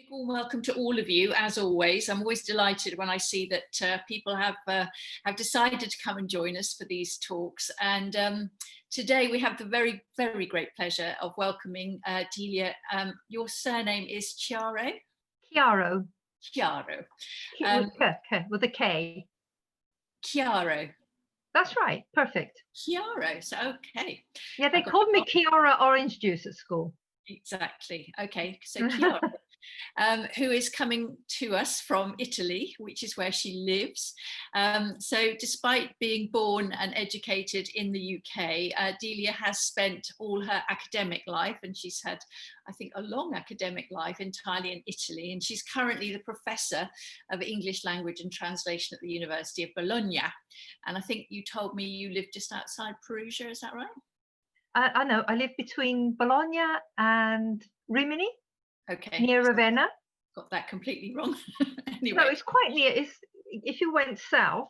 Warm welcome to all of you, as always. I'm always delighted when I see that people have decided to come and join us for these talks. And today we have the very, very great pleasure of welcoming Delia. Your surname is Chiaro? Chiaro. Chiaro. With a K. Chiaro. That's right. Perfect. Chiaro. So, okay. Yeah, they called me Chiara Orange Juice at school. Exactly. Okay. So Chiaro. Who is coming to us from Italy, which is where she lives. So despite being born and educated in the UK, Delia has spent all her academic life, and she's had, I think, a long academic life entirely in Italy, and she's currently the Professor of English Language and Translation at the University of Bologna. And I think you told me you live just outside Perugia, is that right? I know, I live between Bologna and Rimini. Okay. Near Ravenna. Got that completely wrong. Anyway. No, it's quite near. If you went south,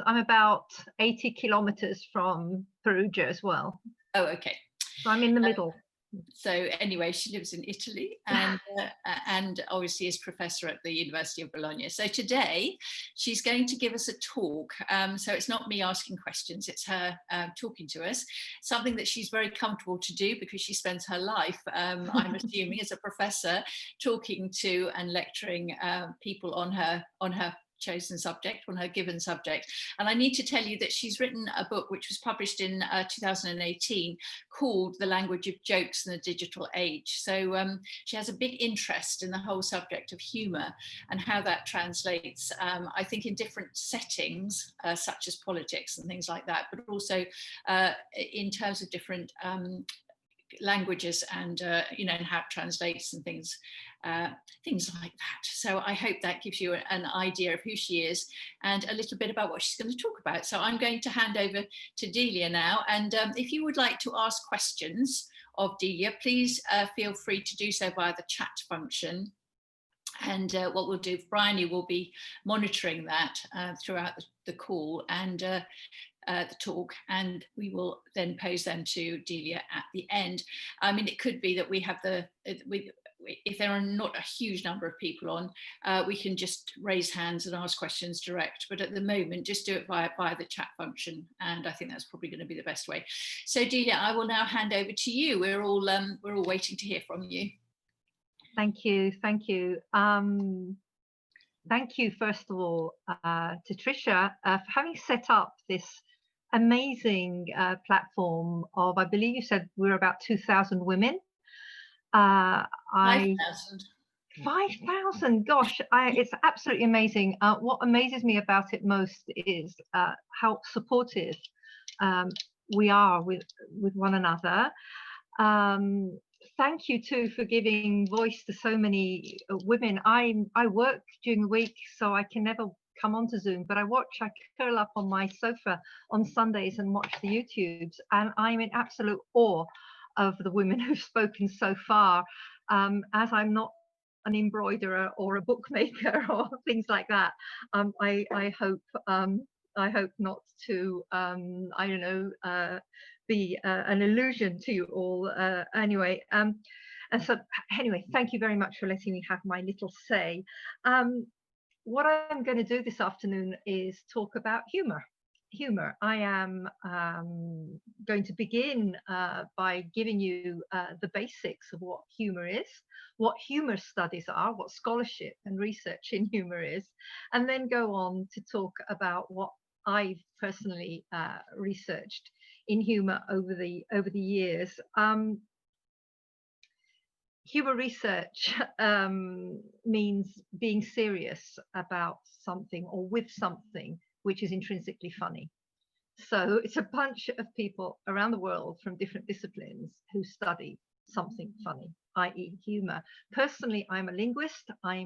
I'm about 80 kilometers from Perugia as well. Oh, okay. So I'm in the middle. So anyway, she lives in Italy and obviously is professor at the University of Bologna. So today she's going to give us a talk. So it's not me asking questions, it's her talking to us, something that she's very comfortable to do because she spends her life, I'm assuming, as a professor, talking to and lecturing people on her chosen subject, on her given subject. And I need to tell you that she's written a book which was published in 2018 called The Language of Jokes in the Digital Age. So she has a big interest in the whole subject of humour and how that translates, I think, in different settings, such as politics and things like that, but also in terms of different languages and you know, and how it translates and things like that. So I hope that gives you an idea of who she is and a little bit about what she's going to talk about. So I'm going to hand over to Delia now, and if you would like to ask questions of Delia, please feel free to do so via the chat function. And what we'll do, Bryony will be monitoring that throughout the call and the talk, and we will then pose them to Delia at the end. I mean, it could be that we have if there are not a huge number of people on, we can just raise hands and ask questions direct, but at the moment just do it via the chat function, and I think that's probably going to be the best way. So Delia, I will now hand over to you. We're all waiting to hear from you. Thank you. Thank you, first of all, to Tricia for having set up this amazing platform of, I believe you said we're about 2,000 women. 5,000. 5,000, gosh, it's absolutely amazing. What amazes me about it most is how supportive we are with one another. Thank you too for giving voice to so many women. I work during the week, so I can never come onto Zoom, but I curl up on my sofa on Sundays and watch the YouTubes, and I'm in absolute awe of the women who've spoken so far. As I'm not an embroiderer or a bookmaker or things like that, I hope not to I don't know, be an illusion to you all. Anyway, and so anyway, thank you very much for letting me have my little say. What I'm going to do this afternoon is talk about humour. I am going to begin by giving you the basics of what humour is, what humour studies are, what scholarship and research in humour is, and then go on to talk about what I've personally researched in humour over the years. Humour research means being serious about something or with something which is intrinsically funny. So it's a bunch of people around the world from different disciplines who study something funny, i.e. humour. Personally, I'm a linguist. I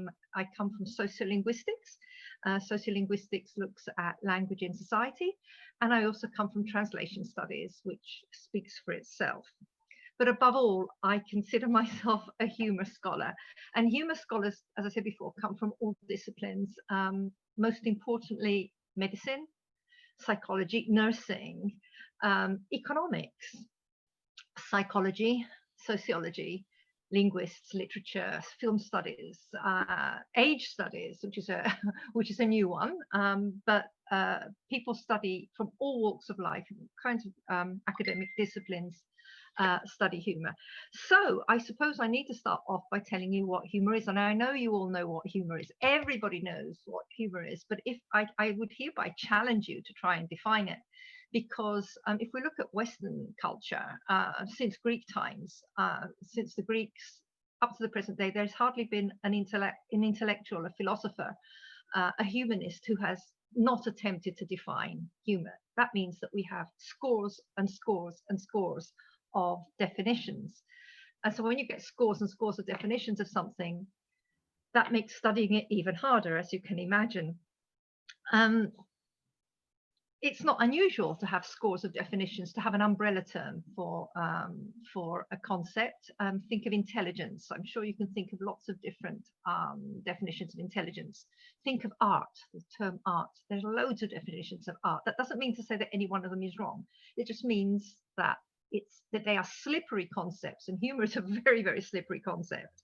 come from sociolinguistics. Sociolinguistics looks at language in society. And I also come from translation studies, which speaks for itself. But above all, I consider myself a humour scholar. And humour scholars, as I said before, come from all disciplines. Most importantly, medicine, psychology, nursing, economics, psychology, sociology, linguists, literature, film studies, age studies, which is a which is a new one. But people study from all walks of life, kinds of academic disciplines. Study humor. So I suppose I need to start off by telling you what humor is. And I know you all know what humor is. Everybody knows what humor is. But if I would hereby challenge you to try and define it, because if we look at Western culture, since Greek times, since the Greeks up to the present day, there's hardly been an intellectual, a philosopher, a humanist who has not attempted to define humor. That means that we have scores and scores and scores of definitions. And so when you get scores and scores of definitions of something, that makes studying it even harder, as you can imagine. It's not unusual to have scores of definitions, to have an umbrella term for a concept. Think of intelligence. I'm sure you can think of lots of different definitions of intelligence. Think of art, the term art. There's loads of definitions of art. That doesn't mean to say that any one of them is wrong. It just means that they are slippery concepts, and humor is a very, very slippery concept.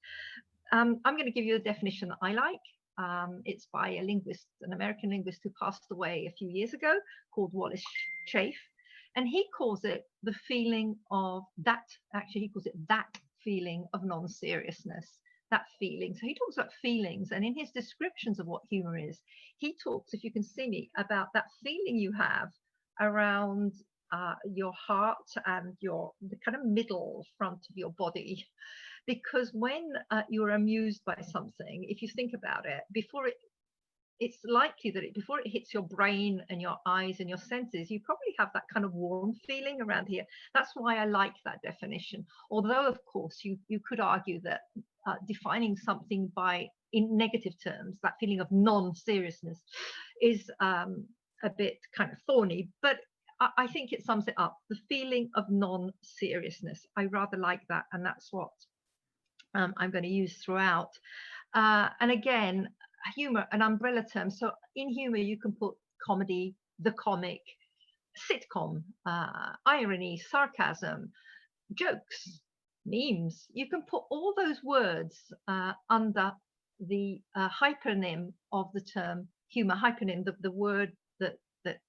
I'm going to give you a definition that I like. It's by a linguist, an American linguist who passed away a few years ago, called Wallace Chafe. And he calls it the feeling of that, actually he calls it that feeling of non-seriousness, that feeling. So he talks about feelings, and in his descriptions of what humor is, he talks, if you can see me, about that feeling you have around your heart and the kind of middle front of your body. Because when you're amused by something, if you think about it, it's likely that before it hits your brain and your eyes and your senses, you probably have that kind of warm feeling around here. That's why I like that definition. Although, of course, you could argue that defining something in negative terms, that feeling of non-seriousness, is a bit kind of thorny. But I think it sums it up. The feeling of non-seriousness. I rather like that, and that's what I'm going to use throughout. And again, humor, an umbrella term. So in humor, you can put comedy, the comic, sitcom, irony, sarcasm, jokes, memes. You can put all those words under the hypernym of the term humor. Hypernym, the word that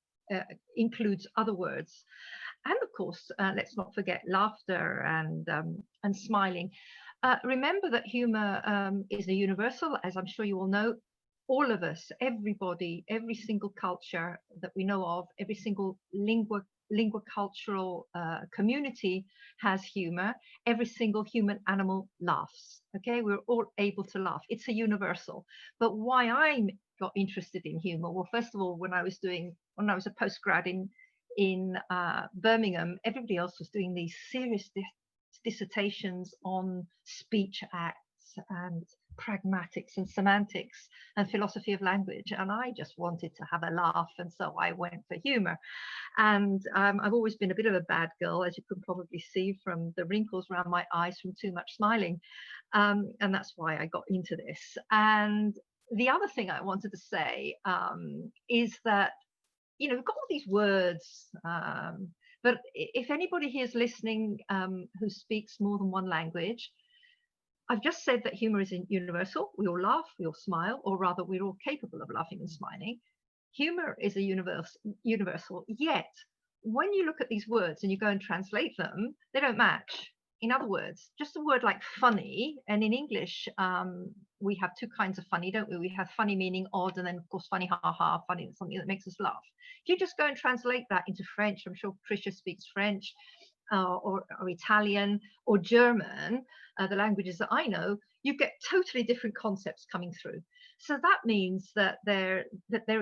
includes other words. And of course, let's not forget laughter and smiling. Remember that humor is a universal, as I'm sure you all know. All of us, everybody, every single culture that we know of, every single lingua cultural community has humor. Every single human animal laughs. Okay, we're all able to laugh. It's a universal. But why I got interested in humor? Well, first of all, when I was a postgrad in Birmingham, everybody else was doing these serious dissertations on speech acts and pragmatics and semantics and philosophy of language, and I just wanted to have a laugh, and so I went for humor. And I've always been a bit of a bad girl, as you can probably see from the wrinkles around my eyes from too much smiling, and that's why I got into this. And the other thing I wanted to say is that, you know, we've got all these words, but if anybody here is listening who speaks more than one language, I've just said that humor is universal. We all laugh, we all smile, or rather, we're all capable of laughing and smiling. Humor is a universal, yet when you look at these words and you go and translate them, they don't match. In other words, just a word like funny, and in English, we have two kinds of funny, don't we? We have funny meaning odd, and then of course funny, ha ha, funny, something that makes us laugh. If you just go and translate that into French, I'm sure Tricia speaks French, or Italian or German, the languages that I know, you get totally different concepts coming through. So that means that there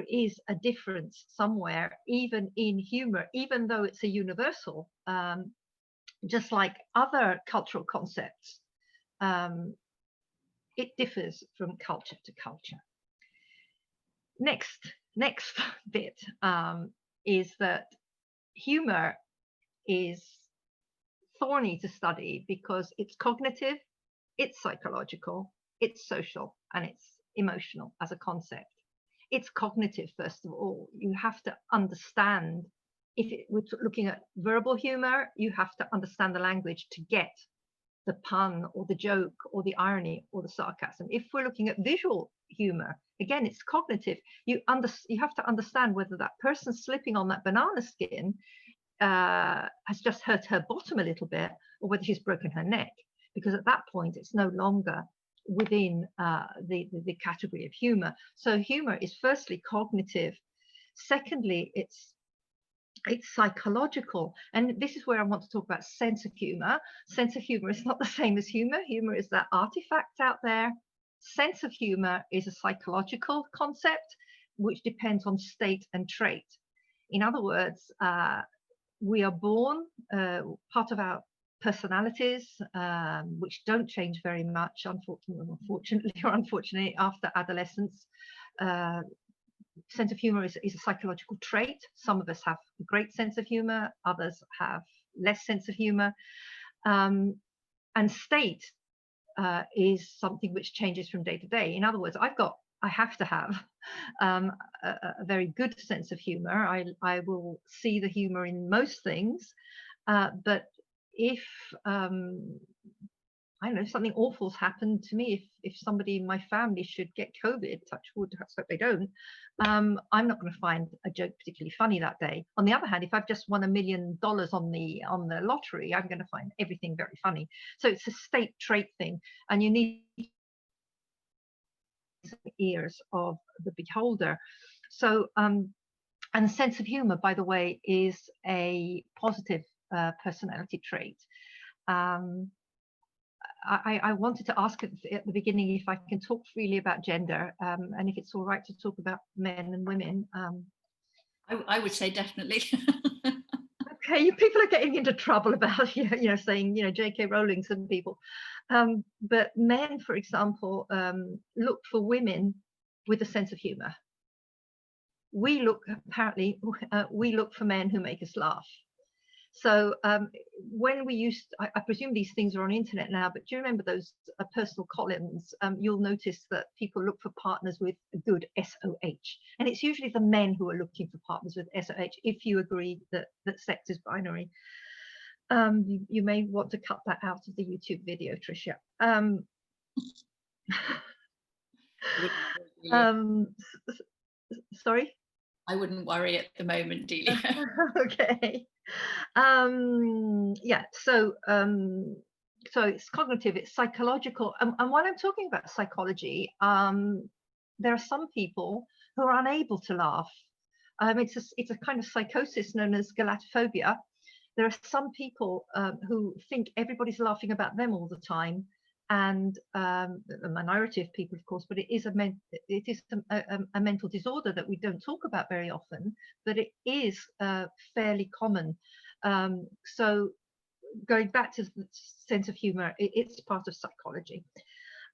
is a difference somewhere, even in humor, even though it's a universal, just like other cultural concepts. It differs from culture to culture. Next bit is that humor is thorny to study because it's cognitive, it's psychological, it's social, and it's emotional as a concept. It's cognitive, first of all. You have to understand, if we're looking at verbal humor, you have to understand the language to get the pun or the joke or the irony or the sarcasm. If we're looking at visual humor, again, it's cognitive. You have to understand whether that person slipping on that banana skin has just hurt her bottom a little bit, or whether she's broken her neck, because at that point it's no longer within the category of humor. So humor is firstly cognitive. Secondly, it's psychological, and this is where I want to talk about sense of humor. Sense of humor is not the same as humor. Humor is that artifact out there. Sense of humor is a psychological concept which depends on state and trait. In other words, we are born, part of our personalities, which don't change very much, unfortunately, after adolescence. Sense of humor is a psychological trait. Some of us have a great sense of humor, others have less sense of humor. And state is something which changes from day to day. In other words, I have to have a very good sense of humor. I will see the humor in most things, but if I don't know, something awful's happened to me, if somebody in my family should get COVID, touch wood, let's hope they don't, I'm not going to find a joke particularly funny that day. On the other hand, if I've just won $1 million on the lottery, I'm going to find everything very funny. So it's a state trait thing, and you need ears of the beholder. So and sense of humor, by the way, is a positive personality trait. I wanted to ask at the beginning if I can talk freely about gender, and if it's all right to talk about men and women. I would say definitely. Okay, people are getting into trouble about saying J.K. Rowling, some people, but men, for example, look for women with a sense of humor. We look for men who make us laugh. So when we I presume these things are on internet now, but do you remember those personal columns? You'll notice that people look for partners with a good SOH. And it's usually the men who are looking for partners with SOH, if you agree that sex is binary. You may want to cut that out of the YouTube video, Tricia. Sorry? I wouldn't worry at the moment, Delia. Okay. Yeah, so it's cognitive, it's psychological, and when I'm talking about psychology, there are some people who are unable to laugh. It's a kind of psychosis known as galatophobia. There are some people who think everybody's laughing about them all the time, and a minority of people, of course, but it is a mental disorder that we don't talk about very often, but it is fairly common. So going back to the sense of humor, it's part of psychology.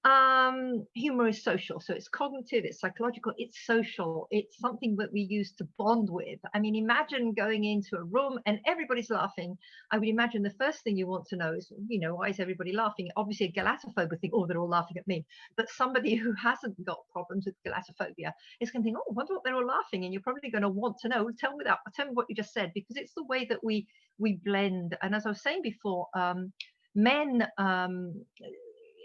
Humor is social, so it's cognitive, it's psychological, it's social, it's something that we use to bond with. I mean, imagine going into a room and everybody's laughing. I would imagine the first thing you want to know is, why is everybody laughing? Obviously a galatophobic thing, oh, they're all laughing at me. But somebody who hasn't got problems with galatophobia is going to think, oh, I wonder what they're all laughing. And you're probably going to want to know, tell me what you just said, because it's the way that we blend. And as I was saying before, men,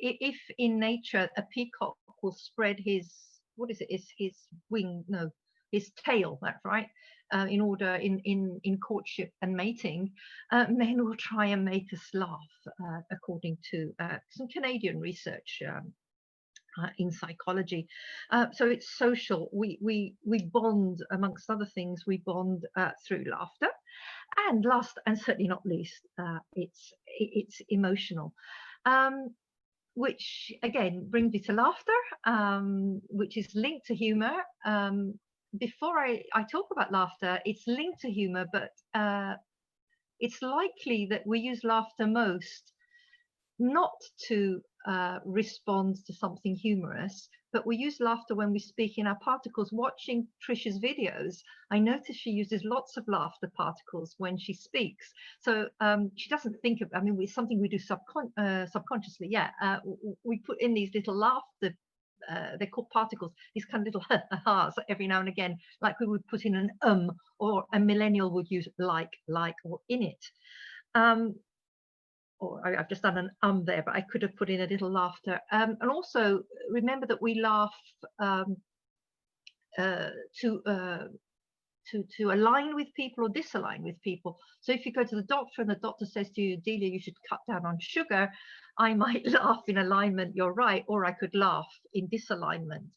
if in nature a peacock will spread his tail, that's right, in courtship and mating, men will try and make us laugh, according to some Canadian research in psychology. So it's social. We bond, amongst other things, we bond through laughter, and last and certainly not least, it's emotional. Which again brings me to laughter, which is linked to humor. Before I talk about laughter, it's linked to humor, but it's likely that we use laughter most not to respond to something humorous, but we use laughter when we speak in our particles. Watching Tricia's videos, I notice she uses lots of laughter particles when she speaks. So she doesn't think of, it's something we do subconsciously. Yeah, we put in these little laughter, they're called particles, these kind of little ha-has every now and again, like we would put in an or a millennial would use like, or in it. I've just done an there, but I could have put in a little laughter. And also remember that we laugh to align with people or disalign with people. So if you go to the doctor and the doctor says to you, Delia, you should cut down on sugar, I might laugh in alignment, you're right, or I could laugh in disalignment.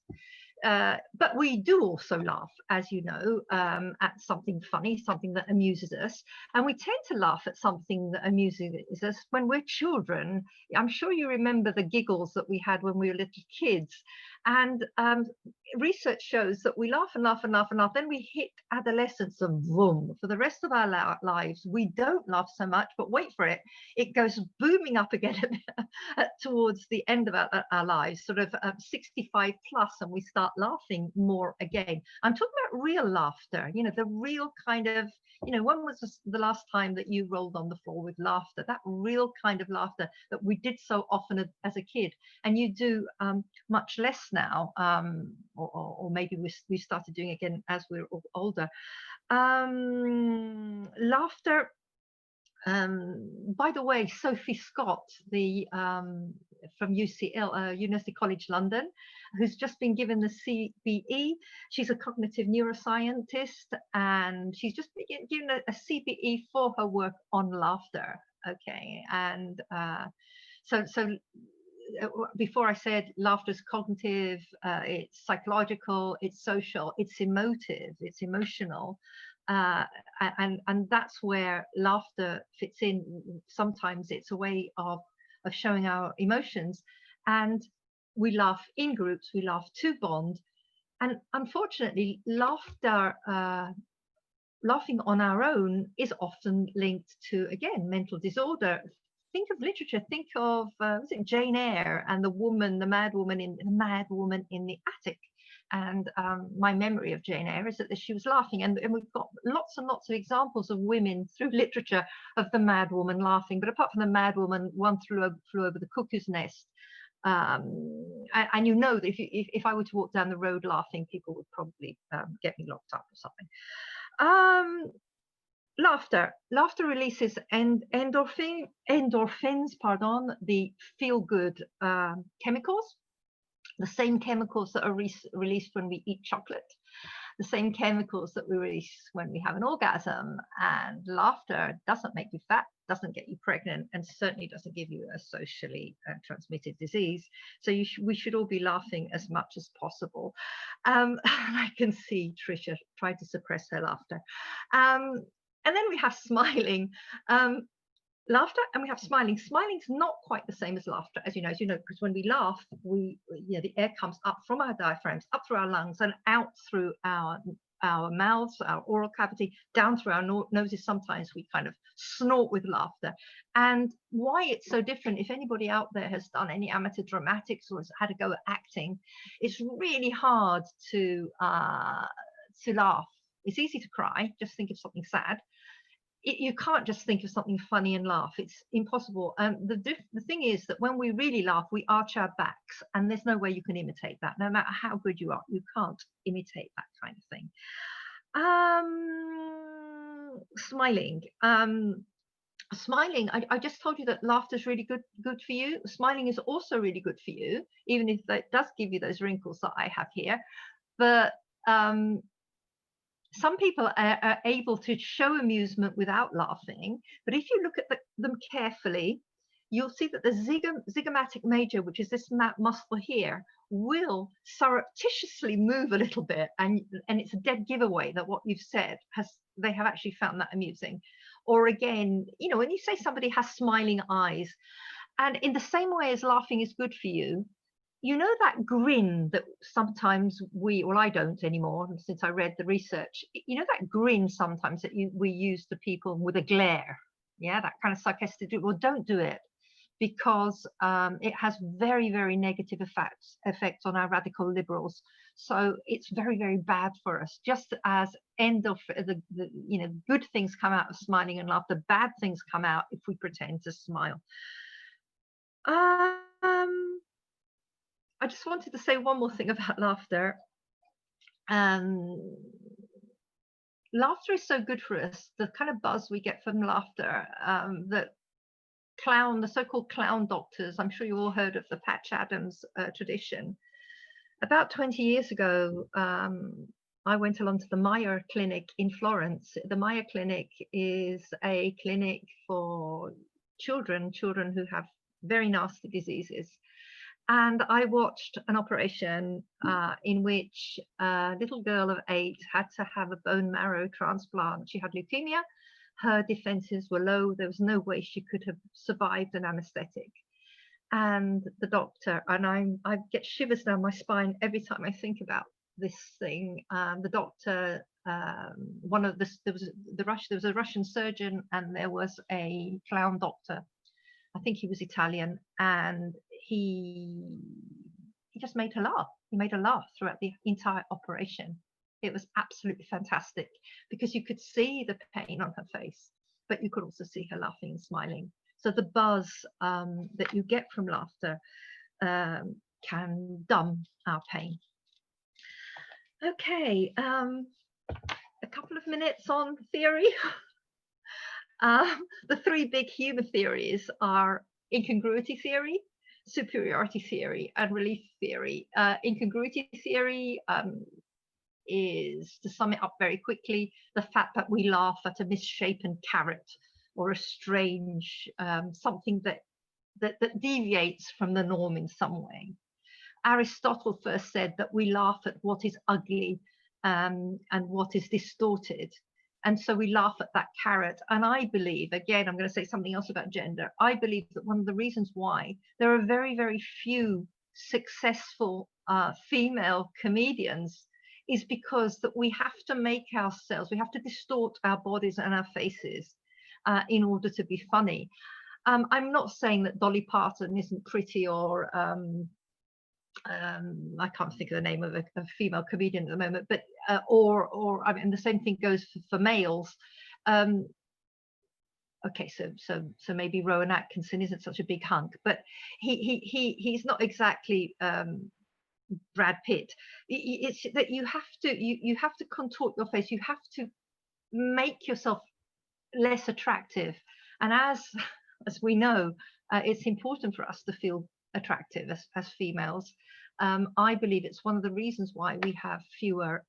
But we do also laugh, as you know, at something funny, something that amuses us. And we tend to laugh at something that amuses us when we're children. I'm sure you remember the giggles that we had when we were little kids. And research shows that we laugh and laugh and laugh and laugh. Then we hit adolescence and boom. For the rest of our lives, we don't laugh so much, but wait for it. It goes booming up again towards the end of our lives, sort of 65 plus, and we start laughing more again. I'm talking about real laughter, you know, the real kind of, you know, when was the last time that you rolled on the floor with laughter? That real kind of laughter that we did so often as a kid, and you do much less now, or maybe we started doing it again as we're older. Laughter. By the way, Sophie Scott, from UCL, University College London, who's just been given the CBE. She's a cognitive neuroscientist, and she's just been given a CBE for her work on laughter. Okay, and so before I said laughter is cognitive, it's psychological, it's social, it's emotive, it's emotional. And that's where laughter fits in. Sometimes it's a way of showing our emotions, and we laugh in groups, we laugh to bond. And unfortunately, laughing on our own is often linked to, again, mental disorder. Think of literature. Think of was it Jane Eyre and the mad woman in the attic. And my memory of Jane Eyre is that she was laughing, and we've got lots and lots of examples of women through literature of the mad woman laughing. But apart from the mad woman, one flew over the cuckoo's nest. And you know that if I were to walk down the road laughing, people would probably get me locked up or something. Laughter releases endorphins, the feel-good chemicals, the same chemicals that are released when we eat chocolate, the same chemicals that we release when we have an orgasm. And laughter doesn't make you fat, doesn't get you pregnant, and certainly doesn't give you a socially transmitted disease. So we should all be laughing as much as possible. I can see Tricia try to suppress her laughter. And then we have smiling. Laughter, and we have smiling. Smiling's not quite the same as laughter, as you know, because when we laugh, the air comes up from our diaphragms, up through our lungs, and out through our mouths, our oral cavity, down through our noses. Sometimes we kind of snort with laughter. And why it's so different, if anybody out there has done any amateur dramatics or has had a go at acting, it's really hard to laugh. It's easy to cry, just think of something sad. You can't just think of something funny and laugh. It's impossible. The thing is that when we really laugh, we arch our backs, and there's no way you can imitate that. No matter how good you are, you can't imitate that kind of thing. Smiling. Smiling, I just told you that laughter is really good for you. Smiling is also really good for you, even if it does give you those wrinkles that I have here. But some people are able to show amusement without laughing, but if you look at them carefully, you'll see that the zygomatic major, which is this muscle here, will surreptitiously move a little bit, and it's a dead giveaway that what you've said they have actually found that amusing. Or again, you know, when you say somebody has smiling eyes, and in the same way as laughing is good for you, you know that grin that sometimes I don't anymore since I read the research, you know that grin sometimes that we use to people with a glare, yeah, that kind of sarcastic, well, don't do it, because it has very, very negative effects on our radical liberals. So it's very, very bad for us. Just as good things come out of smiling and laughter, bad things come out if we pretend to smile. I just wanted to say one more thing about laughter. Laughter is so good for us, the kind of buzz we get from laughter, that the so-called clown doctors. I'm sure you all heard of the Patch Adams tradition. About 20 years ago, I went along to the Maya Clinic in Florence. The Maya Clinic is a clinic for children who have very nasty diseases. And I watched an operation in which a little girl of 8 had to have a bone marrow transplant. She had leukemia. Her defenses were low. There was no way she could have survived an anesthetic. And the doctor, and I get shivers down my spine every time I think about this thing. The doctor, there was a Russian surgeon, and there was a clown doctor. I think he was Italian, and he just made her laugh. He made her laugh throughout the entire operation. It was absolutely fantastic because you could see the pain on her face, but you could also see her laughing and smiling. So the buzz that you get from laughter can numb our pain. Okay, a couple of minutes on theory. The 3 big humour theories are incongruity theory, superiority theory, and relief theory. Incongruity theory is, to sum it up very quickly, the fact that we laugh at a misshapen carrot or a strange something that deviates from the norm in some way. Aristotle first said that we laugh at what is ugly and what is distorted. And so we laugh at that carrot. And I believe, again, I'm going to say something else about gender. I believe that one of the reasons why there are very, very few successful female comedians is because that we have to make ourselves, we have to distort our bodies and our faces in order to be funny. I'm not saying that Dolly Parton isn't pretty, or I can't think of the name of a female comedian at the moment, but or I mean, the same thing goes for males. Okay, so maybe Rowan Atkinson isn't such a big hunk, but he's not exactly Brad Pitt. It's that you have to contort your face. You have to make yourself less attractive, and as we know, it's important for us to feel attractive as females. I believe it's one of the reasons why we have fewer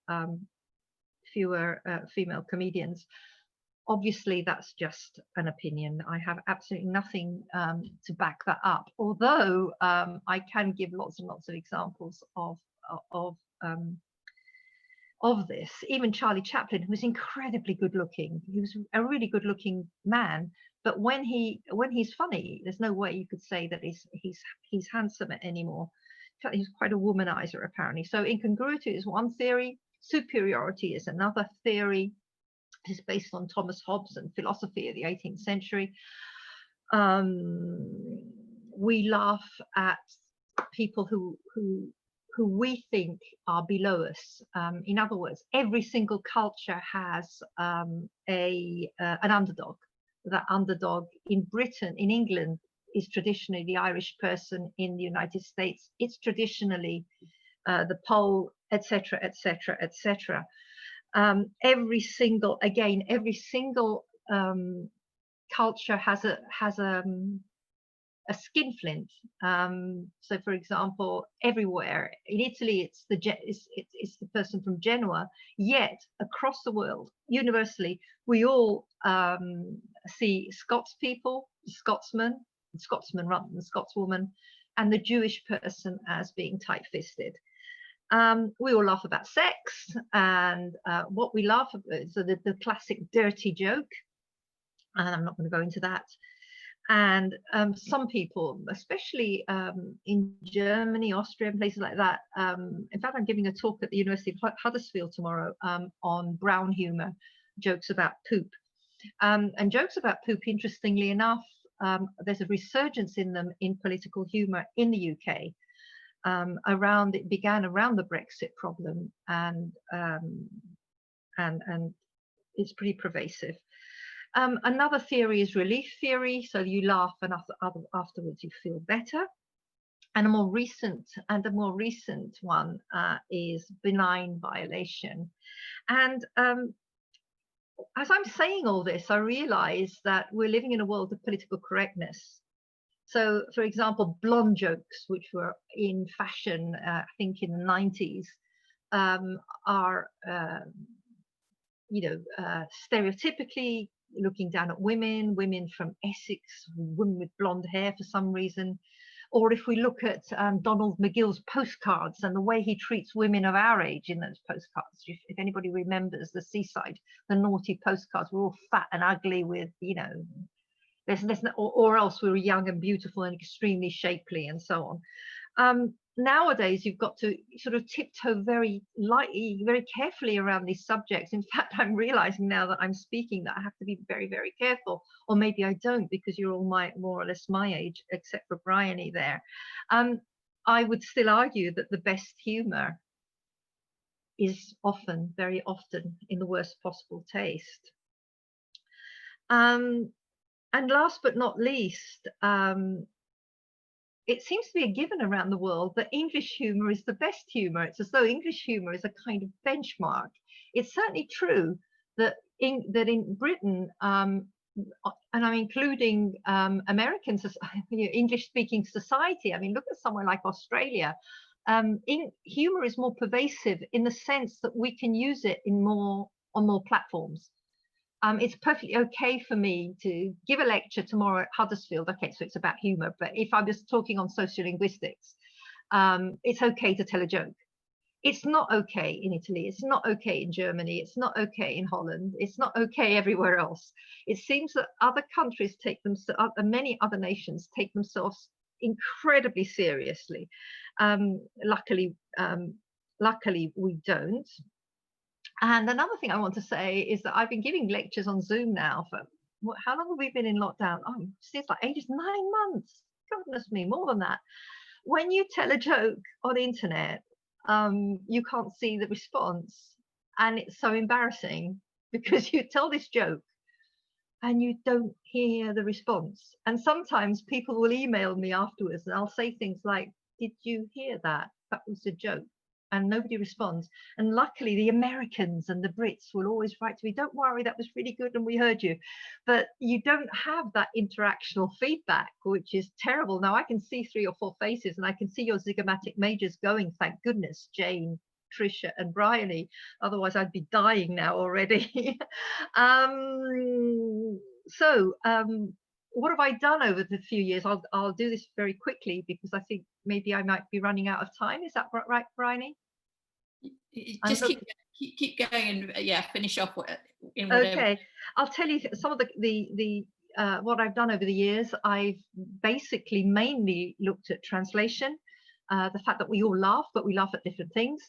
female comedians. Obviously, that's just an opinion. I have absolutely nothing to back that up. Although I can give lots and lots of examples of this. Even Charlie Chaplin, who was incredibly good looking, he was a really good looking man. But when he's funny, there's no way you could say that he's handsome anymore. In fact, he's quite a womanizer apparently. So incongruity is one theory. Superiority is another theory. It's based on Thomas Hobbes and philosophy of the 18th century. We laugh at people who we think are below us. In other words, every single culture has an underdog. That underdog in Britain, in England, is traditionally the Irish person. In the United States, it's traditionally the Pole, etc., etc., etc. Every single culture has a skinflint. So, for example, everywhere in Italy, it's the person from Genoa. Yet across the world, universally, we all see Scots people, Scotsman rather than Scotswoman, and the Jewish person as being tight-fisted. We all laugh about sex, and what we laugh about, so the classic dirty joke, and I'm not going to go into that. And some people, especially in Germany, Austria, and places like that. In fact, I'm giving a talk at the University of Huddersfield tomorrow on brown humour, jokes about poop. And jokes about poop, interestingly enough, there's a resurgence in them in political humour in the UK. It began around the Brexit problem, and it's pretty pervasive. Another theory is relief theory. So you laugh and afterwards you feel better. And a more recent one is benign violation. And as I'm saying all this, I realize that we're living in a world of political correctness. So, for example, blonde jokes, which were in fashion, I think in the 90s, are, stereotypically looking down at women from Essex, women with blonde hair for some reason. Or if we look at Donald McGill's postcards and the way he treats women of our age in those postcards. If anybody remembers the Seaside, the naughty postcards were all fat and ugly with, or else we were young and beautiful and extremely shapely and so on. Nowadays, you've got to sort of tiptoe very lightly, very carefully around these subjects. In fact, I'm realizing now that I'm speaking that I have to be very, very careful, or maybe I don't, because you're all more or less my age, except for Bryony there. I would still argue that the best humor is often, very often, in the worst possible taste. And last but not least, it seems to be a given around the world that English humor is the best humor. It's as though English humor is a kind of benchmark. It's certainly true that in Britain, and I'm including American English-speaking society. I mean, look at somewhere like Australia. Humor is more pervasive in the sense that we can use it on more platforms. It's perfectly okay for me to give a lecture tomorrow at Huddersfield. Okay, so it's about humor, but if I was talking on sociolinguistics, it's okay to tell a joke. It's not okay in Italy. It's not okay in Germany. It's not okay in Holland. It's not okay everywhere else. It seems that other countries many other nations take themselves incredibly seriously. Luckily, we don't. And another thing I want to say is that I've been giving lectures on Zoom now for, how long have we been in lockdown? Oh, it seems like ages, 9 months. Goodness me, more than that. When you tell a joke on the internet, you can't see the response. And it's so embarrassing because you tell this joke and you don't hear the response. And sometimes people will email me afterwards and I'll say things like, did you hear that? That was a joke. And nobody responds. And luckily, the Americans and the Brits will always write to me, don't worry, that was really good and we heard you. But you don't have that interactional feedback, which is terrible. Now, I can see 3 or 4 faces and I can see your zygomatic majors going, thank goodness, Jane, Tricia and Bryony. Otherwise, I'd be dying now already. What have I done over the few years? I'll do this very quickly because I think maybe I might be running out of time. Is that right, Bryony? Just keep going and finish off in whatever. Okay, I'll tell you some of the what I've done over the years. I've basically mainly looked at translation, the fact that we all laugh, but we laugh at different things.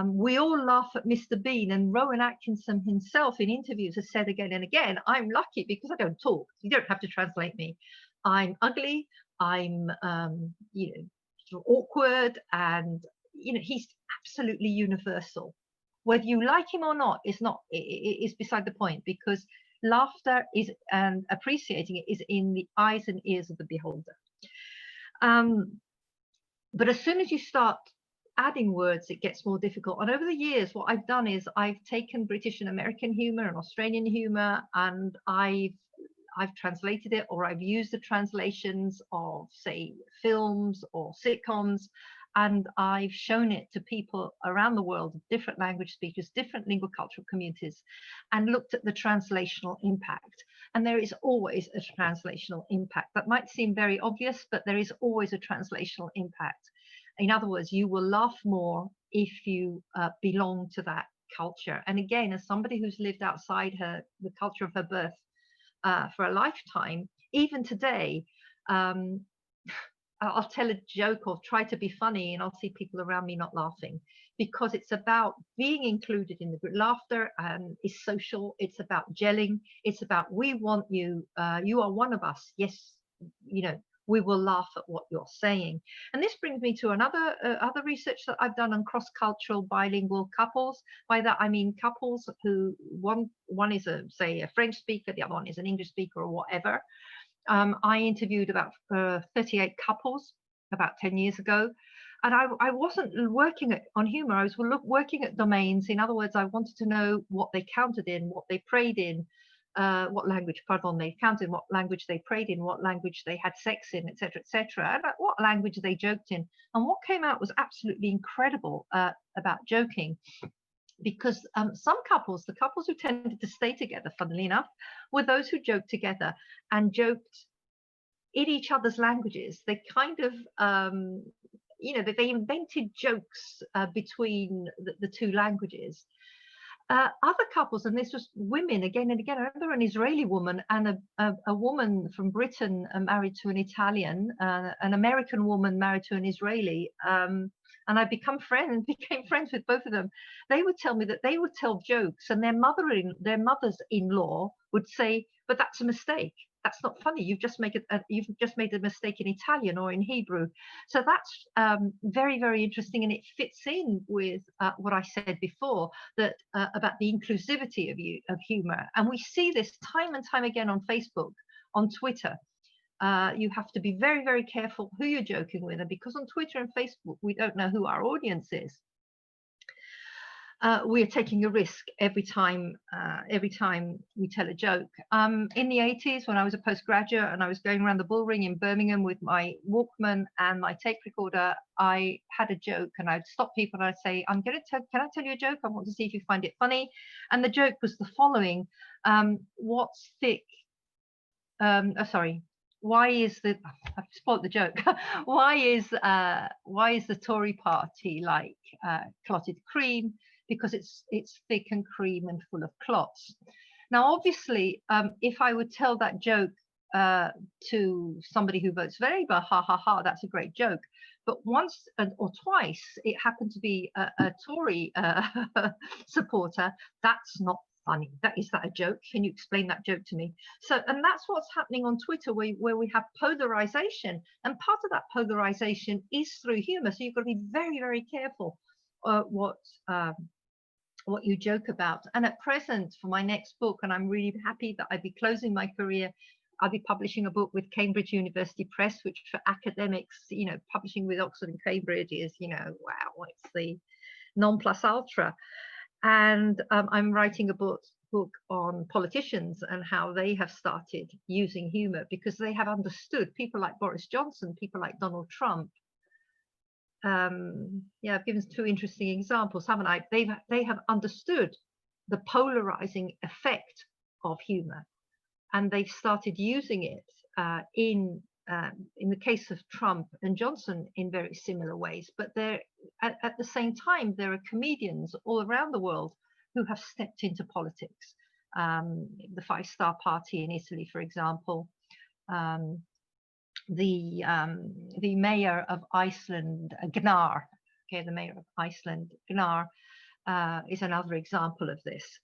We all laugh at Mr. Bean, and Rowan Atkinson himself in interviews has said again and again, I'm lucky because I don't talk. You don't have to translate me. I'm ugly. I'm, sort of awkward, and he's absolutely universal. Whether you like him or not is beside the point, because laughter is, and appreciating it is in the eyes and ears of the beholder. But as soon as you start adding words, it gets more difficult. And over the years, what I've done is I've taken British and American humor and Australian humor, and I've translated it, or I've used the translations of, say, films or sitcoms, and I've shown it to people around the world, different language speakers, different lingual cultural communities, and looked at the translational impact. And there is always a translational impact. That might seem very obvious, but there is always a translational impact. In other words, you will laugh more if you belong to that culture. And again, as somebody who's lived outside the culture of her birth for a lifetime, even today, I'll tell a joke or try to be funny, and I'll see people around me not laughing, because it's about being included in the group. Laughter is social. It's about gelling. It's about, we want you. You are one of us. Yes, we will laugh at what you're saying. And this brings me to another other research that I've done on cross-cultural bilingual couples. By that I mean couples who one is say a French speaker, the other one is an English speaker, or whatever. I interviewed about 38 couples about 10 years ago. And I wasn't working on humor. I was working at domains. In other words, I wanted to know what they counted in, what they prayed in, what language, pardon, they counted, what language they prayed in, what language they had sex in, etc., etc., and what language they joked in. And what came out was absolutely incredible about joking. Because some couples, the couples who tended to stay together, funnily enough, were those who joked together and joked in each other's languages. They kind of, they invented jokes between the two languages. Other couples, and this was women again and again. I remember an Israeli woman and a woman from Britain married to an Italian, an American woman married to an Israeli. And I became friends with both of them. They would tell me that they would tell jokes, and their mothers-in-law would say, "But that's a mistake. That's not funny. You've just made a mistake in Italian or in Hebrew." So that's very, very interesting, and it fits in with what I said before, that about the inclusivity of humor. And we see this time and time again on Facebook, on Twitter. You have to be very, very careful who you're joking with, and because on Twitter and Facebook we don't know who our audience is, we are taking a risk every time we tell a joke. In the 80s, when I was a postgraduate and I was going around the bull ring in Birmingham with my Walkman and my tape recorder, I had a joke, and I'd stop people and I'd say, can I tell you a joke? I want to see if you find it funny. And the joke was the following: what's thick? Why is the, I've spoiled the joke. Why is the Tory party like clotted cream? Because it's thick and cream and full of clots. Now, obviously, if I would tell that joke to somebody who votes Labour, ha ha ha, that's a great joke. But once or twice it happened to be a Tory supporter, that's not funny. Is that a joke? Can you explain that joke to me? So, and that's what's happening on Twitter, where we have polarization, and part of that polarization is through humor. So you've got to be very, very careful what you joke about. And at present, for my next book, and I'm really happy that I'd be closing my career, I'll be publishing a book with Cambridge University Press, which for academics, publishing with Oxford and Cambridge is, wow, it's the non plus ultra. And I'm writing a book on politicians and how they have started using humor, because they have understood, people like Boris Johnson, people like Donald Trump. I've given two interesting examples, haven't I? They have understood the polarizing effect of humor, and they've started using it in the case of Trump and Johnson in very similar ways. But at the same time, there are comedians all around the world who have stepped into politics. The Five Star Party in Italy, for example. The mayor of Iceland, Gnar. Okay, the mayor of Iceland, Gnar, is another example of this.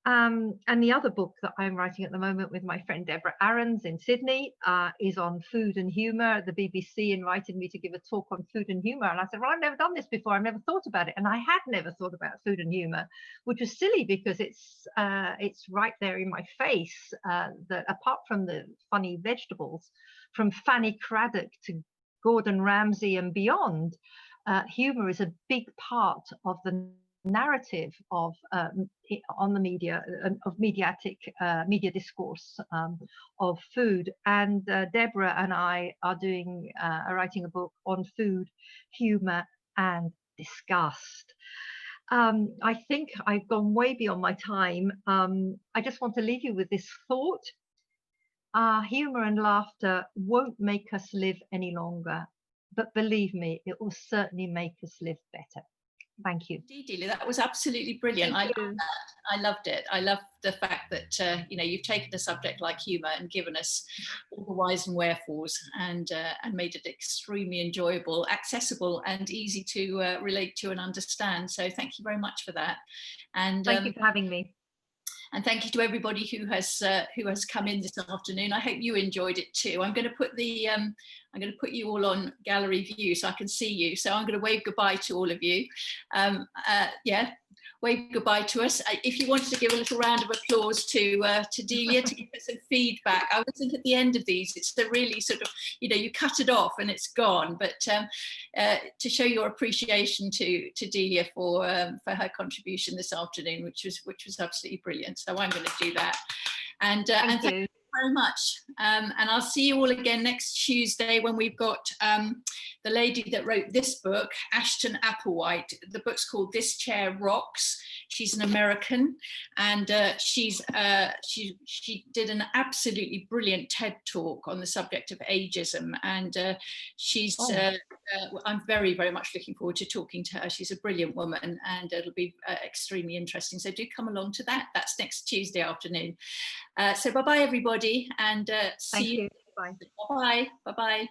And the other book that I'm writing at the moment with my friend Deborah Aarons in Sydney is on food and humour. The BBC invited me to give a talk on food and humour, and I said, well, I've never done this before, I've never thought about it. And I had never thought about food and humour, which was silly, because it's right there in my face, that apart from the funny vegetables, from Fanny Craddock to Gordon Ramsay and beyond, humour is a big part of the narrative of on the media, of media discourse of food. And Deborah and I are writing a book on food, humor, and disgust. I think I've gone way beyond my time. I just want to leave you with this thought. Humor and laughter won't make us live any longer, but believe me, it will certainly make us live better. Thank you. Indeed, Delia, that was absolutely brilliant. I loved that. I loved it. I love the fact that you've taken a subject like humour and given us all the whys and wherefores, and made it extremely enjoyable, accessible, and easy to relate to and understand. So thank you very much for that. And thank you for having me. And thank you to everybody who has come in this afternoon. I hope you enjoyed it too. I'm going to put you all on gallery view so I can see you. So I'm going to wave goodbye to all of you. wave goodbye to us. If you wanted to give a little round of applause to Delia to give us some feedback. I always think at the end of these, it's the really sort of, you know, you cut it off and it's gone, but to show your appreciation to Delia for her contribution this afternoon, which was absolutely brilliant. So I'm going to do that. And thank you very much. And I'll see you all again next Tuesday when we've got the lady that wrote this book, Ashton Applewhite. The book's called This Chair Rocks. She's an American, and she did an absolutely brilliant TED talk on the subject of ageism, and I'm very, very much looking forward to talking to her. She's a brilliant woman, and it'll be extremely interesting. So do come along to that. That's next Tuesday afternoon. So bye-bye, everybody, and see you. Bye. Bye-bye. Bye-bye.